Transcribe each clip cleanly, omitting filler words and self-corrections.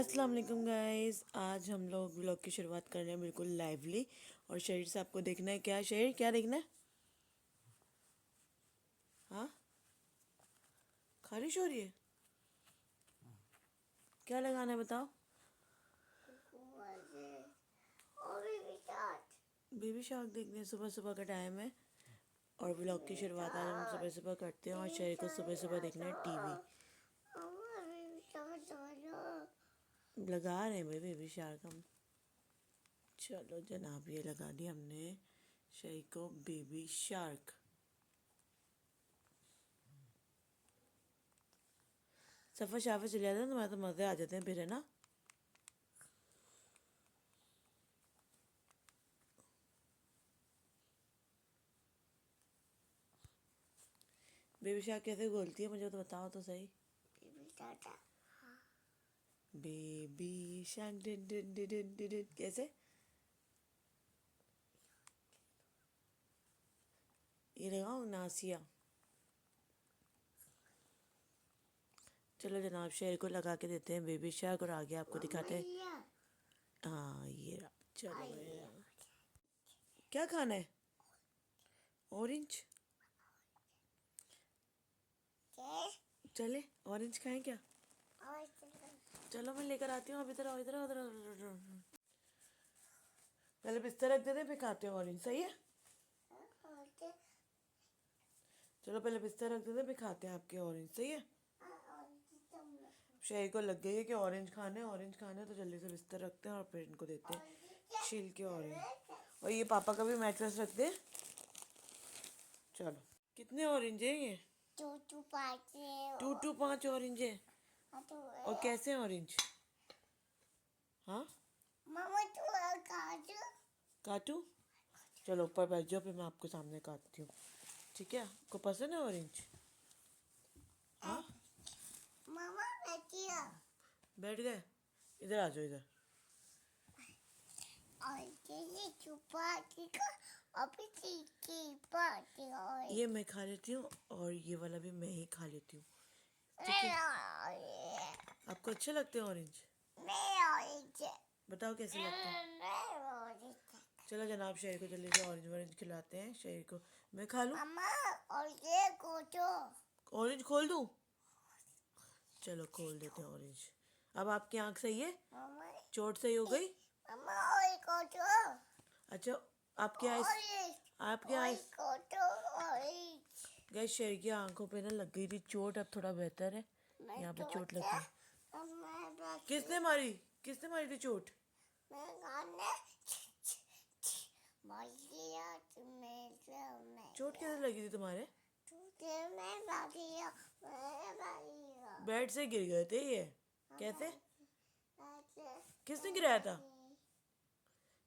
अस्सलाम वालेकुम गाइस। आज हम लोग व्लॉग की शुरुआत कर रहे हैं बिल्कुल लाइवली। और शरीर से आपको देखना है क्या? शरीर क्या देखना है? हाँ, खारिश हो रही है? क्या लगाना है बताओ? बेबी शार्क देखने हैं। सुबह सुबह का टाइम है और व्लॉग की शुरुआत आज हम सुबह सुबह करते हैं। और शरीर को सुबह सुबह देखना है टीवी। लगा रहे हैं भाई बेबी शार्क हम। चलो जनाब, ये लगा दिया हमने शरीर को बेबी शार्क। सफ़र शाफर चले जाते हैं, तुम्हारे तो मज़े आ जाते हैं फिर, है ना? बेबी शार्क कैसे बोलती है मुझे तो बताओ तो सही। Baby shark did did did did did कैसे? ये लगाओ नासिया। चलो जनाब, शेर को लगा के देते हैं बेबी शार्क और आगे आपको दिखाते हैं। हाँ ये रहा। चलो भैया, क्या खाना है? ऑरेंज? चले ऑरेंज खाएं क्या? चलो मैं लेकर आती हूँ। अब इधर आओ, इधर आओ, इधर आओ, इधर आओ। पहले बिस्तर रख देते हैं फिर खाते हैं ऑरेंज, सही है? चलो पहले बिस्तर रख देते हैं फिर खाते हैं आपके ऑरेंज, सही है? शेर को लग गई है कि ऑरेंज खाने, ऑरेंज खाने, तो जल्दी से बिस्तर रखते हैं और फिर इनको देते हैं छील के ऑरेंज। और ये पापा का भी मैट्रेस रख दे। चलो, कितने ऑरेंज है ये? टू 5 ऑरेंज है। और कैसे ऑरेंज? हाँ, काटू? चलो ऊपर बैठ जाओ, फिर मैं आपके सामने काटती हूँ, ठीक है? आपको पसंद है ऑरेंज? हाँ, बैठ गए? इधर आ जाओ, इधर। ये मैं खा लेती हूँ और ये वाला भी मैं ही खा लेती हूँ, ठीक है? आपको अच्छे लगते हैं ऑरेंज? बताओ कैसे लगते हैं? चलो जनाब, शेर को जल्दी से ऑरेंज वॉरेंज खिलाते हैं। शेर को मैं खा लूँ? ऑरेंज खोल दूँ? चलो खोल देते हैं ऑरेंज। अब आपकी आंख सही है? चोट सही हो गई? अच्छा, आपके आइस गैस शेर की आंखों पे ना लग गई थी चोट, अब थोड़ा बेहतर है। यहाँ पे चोट लग गई। किसने मारी थी चोट? चोट कैसे लगी थी तुम्हारे? बेड से गिर गए थे ये? कैसे? किसने गिराया था?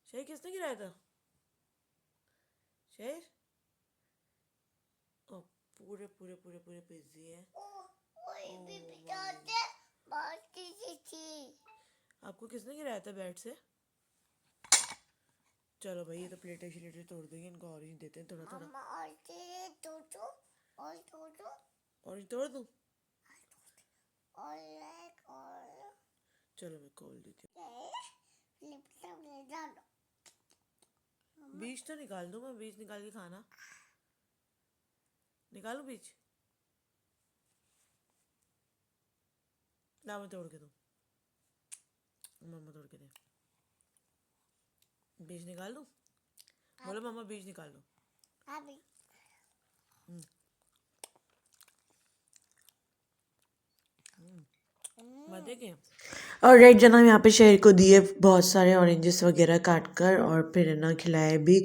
शेर किसने गिराया था? शेर? ओ, पूरे पूरे पूरे पूरे बिजी है। आपको किसने गिराया था बेड से? चलो भाई, ये तो प्लेटें शिलेटें तोड़ देंगे, इनको ऑरेंज देते हैं थोड़ा थोड़ा। ऑरेंज तोड़ दूँ? चलो मैं खोल देती हूँ। बीज तो निकाल दूँ मैं, बीज निकाल के खाना। निकालूं बीज? ला मैं तोड़ के दूँ। मम्मा तोड़ के दे। बीज निकाल दूँ? बोलो मम्मा बीज निकाल दो। मजे के। और राइट जना, यहाँ पे शेर को दिए बहुत सारे ऑरेंजेस वगैरह काट कर और फिर ना खिलाए भी।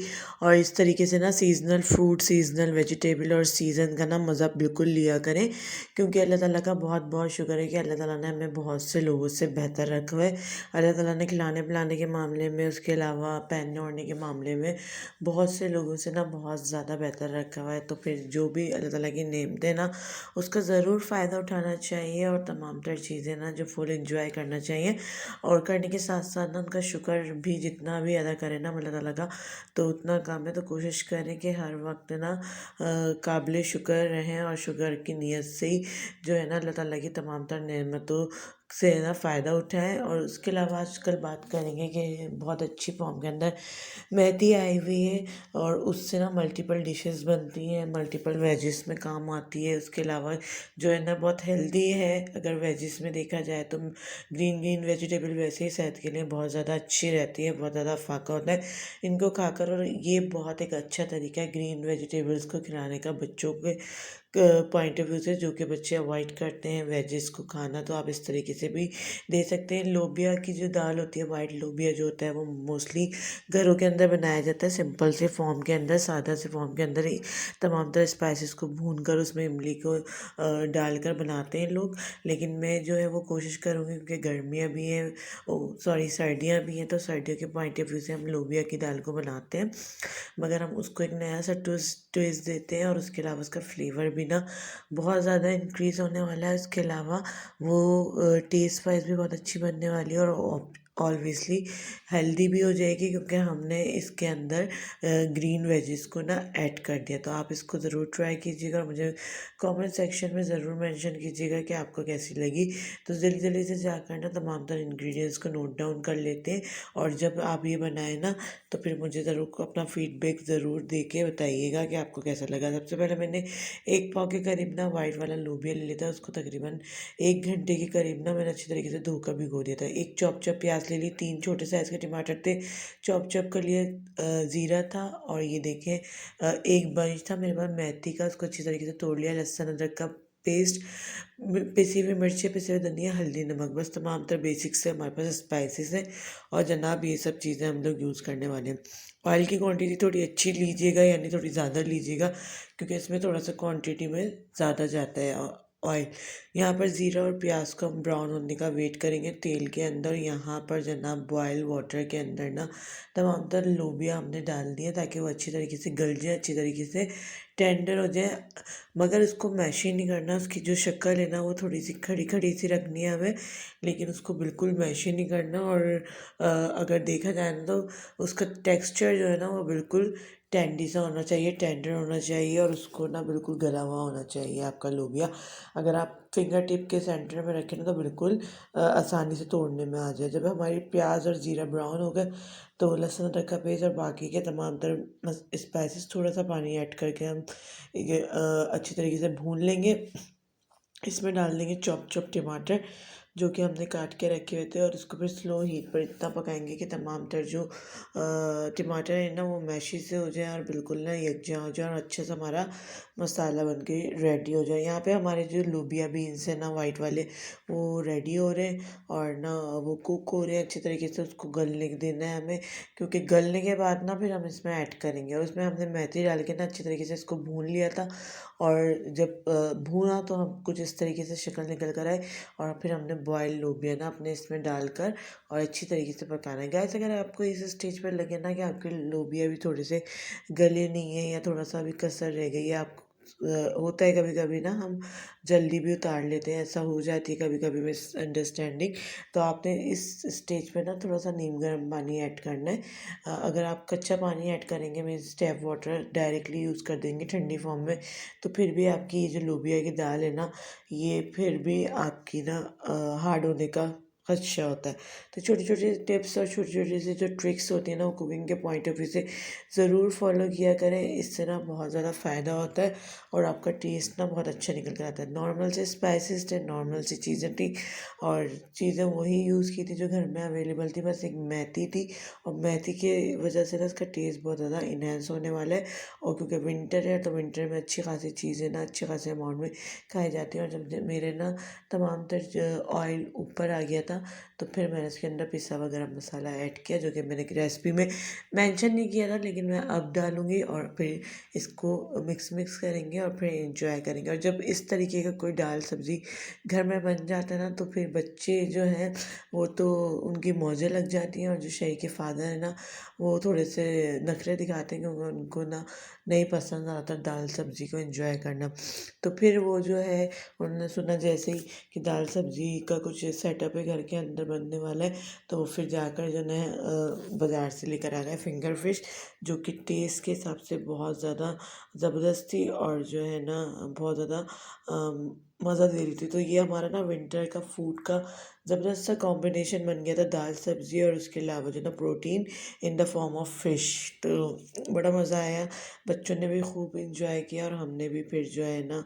और इस तरीके से ना सीजनल फ्रूट, सीजनल वेजिटेबल और सीज़न का ना मज़ा बिल्कुल लिया करें, क्योंकि अल्लाह ताला का बहुत बहुत शुक्र है कि अल्लाह ताला ने हमें बहुत से लोगों से बेहतर रखा है। अल्लाह ताला ने खिलाने पिलाने के मामले में, उसके अलावा पहनने ओढ़ने के मामले में बहुत से लोगों से ना बहुत ज़्यादा बेहतर रखा हुआ है। तो फिर जो भी अल्लाह ताला की नेमतें हैं ना, उसका ज़रूर फ़ायदा उठाना चाहिए और तमाम तर चीज़ें ना जो फुल इंजॉय करना चाहिए। और करने के साथ साथ ना उनका शुक्र भी जितना भी अदा करें ना अल्लाह ताला का, तो उतना काम है। तो कोशिश करें कि हर वक्त ना काबिल शुक्र रहें और शुक्र की नीयत से ही जो है ना अल्लाह ताला की तमाम तर नेमतों से ना फ़ायदा उठाएं। और उसके अलावा आजकल बात करेंगे कि बहुत अच्छी फॉर्म के अंदर मेथी आई हुई है और उससे ना मल्टीपल डिशेस बनती हैं, मल्टीपल वेजेस में काम आती है। उसके अलावा जो है ना बहुत हेल्दी है, अगर वेजेस में देखा जाए तो ग्रीन ग्रीन वेजिटेबल वैसे ही सेहत के लिए बहुत ज़्यादा अच्छी रहती है, बहुत ज़्यादा फाका होता है इनको खाकर। और ये बहुत एक अच्छा तरीका है ग्रीन वेजिटेबल्स को खिलाने का बच्चों के पॉइंट ऑफ व्यू से, जो कि बच्चे अवॉइड करते हैं वेजेस को खाना। तो आप इस तरीके से भी दे सकते हैं। लोबिया की जो दाल होती है, वाइट लोबिया जो होता है, वो मोस्टली घरों के अंदर बनाया जाता है सिंपल से फॉर्म के अंदर, सादा से फॉर्म के अंदर ही तमाम तरह स्पाइसेस को भून कर उसमें इमली को डालकर बनाते हैं लोग। लेकिन मैं जो है वो कोशिश करूँगी, क्योंकि गर्मियाँ भी हैं, सॉरी सर्दियाँ भी हैं, तो सर्दियों के पॉइंट ऑफ व्यू से हम लोबिया की दाल को बनाते हैं, मगर हम उसको एक नया सा ट्विस्ट देते हैं। और उसके अलावा उसका फ्लेवर भी ना बहुत ज़्यादा इंक्रीज़ होने वाला है। उसके अलावा वो टेस्ट वाइज भी बहुत अच्छी बनने वाली है और ऑब्वियसली हेल्दी भी हो जाएगी, क्योंकि हमने इसके अंदर ग्रीन वेजेस को ना ऐड कर दिया। तो आप इसको ज़रूर ट्राई कीजिएगा और मुझे कमेंट सेक्शन में ज़रूर मेंशन कीजिएगा कि आपको कैसी लगी। तो जल्दी जल्दी से जाकर ना तमाम तरह इंग्रेडिएंट्स को नोट डाउन कर लेते हैं, और जब आप ये बनाएं ना तो फिर मुझे ज़रूर अपना फीडबैक ज़रूर दे के बताइएगा कि आपको कैसा लगा। सबसे पहले मैंने 1 पाव के करीब ना वाइट वाला लोबिया ले लिया था, उसको तकरीबन 1 घंटे के करीब ना मैंने अच्छी तरीके से धोकर भिगो दिया था। एक चॉप प्याज ले ली, 3 छोटे साइज़ के टमाटर थे, चॉप कर लिए, ज़ीरा था, और ये देखें एक बंच था मेरे पास मेथी का, उसको अच्छी तरीके से तोड़ लिया, लहसुन अदरक का पेस्ट, पिसी हुई मिर्चें, पिसे हुए धनिया, हल्दी, नमक, बस तमाम तरह बेसिक्स है हमारे पास, स्पाइसेस है। और जनाब ये सब चीज़ें हम लोग यूज़ करने वाले हैं। ऑयल की क्वांटिटी थोड़ी अच्छी लीजिएगा, यानी थोड़ी ज़्यादा लीजिएगा, क्योंकि इसमें थोड़ा सा क्वांटिटी में ज़्यादा जाता है ऑयल। यहाँ पर ज़ीरा और प्याज को हम ब्राउन होने का वेट करेंगे तेल के अंदर। यहाँ पर जनाब बॉयल वाटर के अंदर ना तमाम तरह लोबिया हमने डाल दिया, ताकि वो अच्छी तरीके से गल जाए, अच्छी तरीके से टेंडर हो जाए। मगर उसको मैश ही नहीं करना, उसकी जो शक्ल है ना वो थोड़ी सी खड़ी खड़ी सी रखनी है हमें, लेकिन उसको बिल्कुल मैश ही नहीं करना। और अगर देखा जाए ना तो उसका टेक्सचर जो है ना वो बिल्कुल टेंडी सा होना चाहिए, टेंडर होना चाहिए, और उसको ना बिल्कुल गला हुआ होना चाहिए आपका लोबिया। अगर आप फिंगर टिप के सेंटर में रखें ना तो बिल्कुल आसानी से तोड़ने में आ जाए। जब हमारी प्याज और ज़ीरा ब्राउन हो गए तो लहसुन अदरक का पेस्ट और बाकी के तमाम तरह स्पाइसेस, थोड़ा सा पानी ऐड करके हम ये अच्छी तरीके से भून लेंगे। इसमें डाल देंगे चॉप टमाटर, जो कि हमने काट के रखे हुए थे, और इसको फिर स्लो हीट पर इतना पकाएंगे कि तमाम तर जो टमाटर है ना वो मैशी से हो जाए और बिल्कुल ना यकजा हो जाए, और अच्छे से हमारा मसाला बन के रेडी हो जाए। यहाँ पे हमारे जो लोबिया बीन्स है ना वाइट वाले, वो रेडी हो रहे हैं और ना वो कुक हो रहे हैं अच्छी तरीके से। उसको गलने देना है हमें, क्योंकि गलने के बाद ना फिर हम इसमें ऐड करेंगे। और उसमें हमने मेथी डाल के ना अच्छी तरीके से इसको भून लिया था, और जब भूना तो हम कुछ इस तरीके से शक्ल निकल कर आए, और फिर हमने बॉयल लोबिया ना अपने इसमें डालकर और अच्छी तरीके से पकाना है। गैस अगर आपको इस स्टेज पर लगे ना कि आपके लोबिया भी थोड़े से गले नहीं है, या थोड़ा सा भी कसर रह गई है, आप होता है कभी कभी ना हम जल्दी भी उतार लेते हैं, ऐसा हो जाती है कभी कभी मिसअंडरस्टैंडिंग। तो आपने इस स्टेज पे ना थोड़ा सा नीम गर्म पानी ऐड करना है। अगर आप कच्चा पानी ऐड करेंगे, means tap water directly use कर देंगे ठंडी फॉर्म में, तो फिर भी आपकी ये जो लोबिया की दाल है ना, ये फिर भी आपकी ना हार्ड होने का खदशा होता है। तो छोटी छोटी टिप्स और छोटी छोटी सी जो ट्रिक्स होती है ना, वो कुकिंग के पॉइंट ऑफ व्यू से ज़रूर फॉलो किया करें। इससे ना बहुत ज़्यादा फ़ायदा होता है, और आपका टेस्ट ना बहुत अच्छा निकल कर आता है। नॉर्मल से स्पाइसेस थे, नॉर्मल सी चीज़ें थी, और चीज़ें वही यूज़ की थी जो घर में अवेलेबल थी, बस एक मेथी थी, और मेथी की वजह से ना इसका टेस्ट बहुत ज़्यादा इन्हेंस होने वाला है। और क्योंकि विंटर है तो विंटर में अच्छी खासी चीज़ें ना अच्छे खासे अमाउंट में खाई जाती हैं। और जब मेरे ना तमाम तर ऑयल ऊपर आ गया था, तो फिर मैंने इसके अंदर पिसा हुआ गरम मसाला ऐड किया, जो कि मैंने रेसिपी में मेंशन नहीं किया था, लेकिन मैं अब डालूँगी। और फिर इसको मिक्स करेंगे और फिर एंजॉय करेंगे। और जब इस तरीके का कोई दाल सब्ज़ी घर में बन जाता है ना, तो फिर बच्चे जो हैं वो तो उनकी मौजें लग जाती हैं, और जो शहर के फादर है ना वो थोड़े से नखरे दिखाते हैं, क्योंकि उनको ना नहीं पसंद आता दाल सब्ज़ी को एंजॉय करना। तो फिर वो जो है उन्होंने सुना जैसे ही कि दाल सब्ज़ी का कुछ सेटअप है घर के अंदर बनने वाला है, तो वो फिर जाकर जो है बाज़ार से लेकर आ गए फिंगर फिश, जो कि टेस्ट के हिसाब से बहुत ज़्यादा ज़बरदस्त थी, और जो है ना बहुत ज़्यादा मज़ा दे रही थी। तो ये हमारा ना विंटर का फूड का ज़बरदस्त सा कॉम्बिनेशन बन गया था, दाल सब्ज़ी और उसके अलावा जो है ना protein in the form of fish. तो बड़ा मज़ा आया, बच्चों ने भी खूब इंजॉय किया और हमने भी फिर जो है ना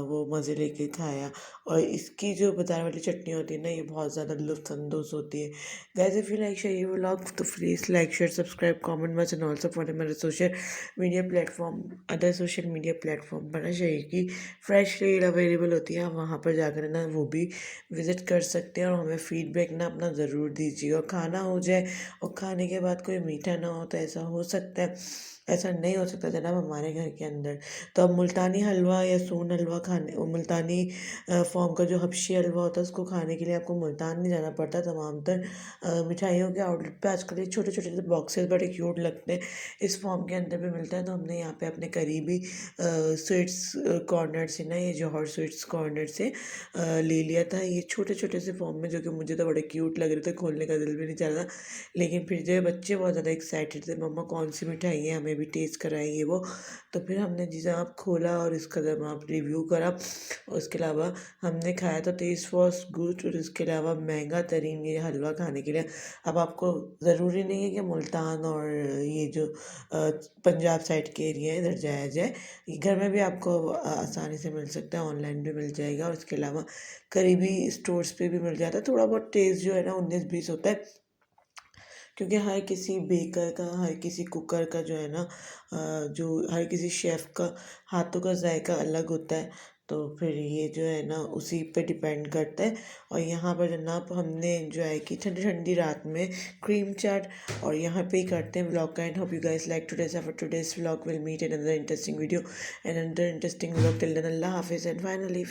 वो मज़े लेके खाया। और इसकी जो बाज़ार वाली चटनी होती है ना, ये बहुत ज़्यादा लुत्फ़अंदोज़ होती है। Guys if you like share vlog तो please like share subscribe comment much and also follow my social media platform, other social media platform पर ना शहर की फ्रेश रीड अवेलेबल होती है, आप वहाँ पर जाकर ना वो भी विज़िट कर सकते हैं और हमें फ़ीडबैक ना अपना ज़रूर दीजिए। और खाना हो जाए और खाने के बाद कोई मीठा ना हो तो ऐसा हो सकता है, ऐसा नहीं हो सकता जनाब हमारे घर के अंदर। तो अब मुल्तानी हलवा या सोन हलवा खाने, और मुल्तानी फॉर्म का जो हबशी हलवा होता है उसको खाने के लिए आपको मुल्तान नहीं जाना पड़ता। तमाम तर मिठाइयों के आउटलेट पे आजकल ये छोटे छोटे से बॉक्सेस बड़े क्यूट लगते हैं, इस फॉर्म के अंदर भी मिलता है। तो हमने यहाँ पे अपने करीबी स्वीट्स कॉर्नर से ना, ये जौहर स्वीट्स कॉर्नर से ले लिया था ये छोटे छोटे से फॉर्म में, जो कि मुझे तो बड़े क्यूट लग रहे थे, खोलने का दिल भी नहीं चाह रहा था। लेकिन फिर जो है बच्चे बहुत ज़्यादा एक्साइटेड थे, मम्मा कौन सी मिठाई है, हमें भी टेस्ट कराएंगे वो। तो फिर हमने जी साहब खोला और इसका जब आप रिव्यू करा, और उसके अलावा हमने खाया तो टेस्ट वॉज गुड। और इसके अलावा महंगा तरीन ये हलवा खाने के लिए अब आपको ज़रूरी नहीं है कि मुल्तान और ये जो पंजाब साइड के एरिया है इधर जाया जाए, ये घर में भी आपको आसानी से मिल सकता है, ऑनलाइन भी मिल जाएगा। और इसके अलावा करीबी स्टोर्स पे भी मिल जाता है। थोड़ा बहुत टेस्ट जो है ना 19-20 होता है, क्योंकि हर किसी बेकर का, हर किसी कुकर का जो है ना जो हर किसी शेफ़ का हाथों का जायका अलग होता है। तो फिर ये जो है ना उसी पे डिपेंड करता है। और यहाँ पर जनाब हमने एंजॉय की ठंडी ठंडी रात में क्रीम चाट, और यहाँ पे ही करते हैं व्लॉग का end. Hope you guys like today's for today's vlog, will meet in another interesting video and another interesting vlog. Till then अल्लाह हाफिज़ एंड फाइनली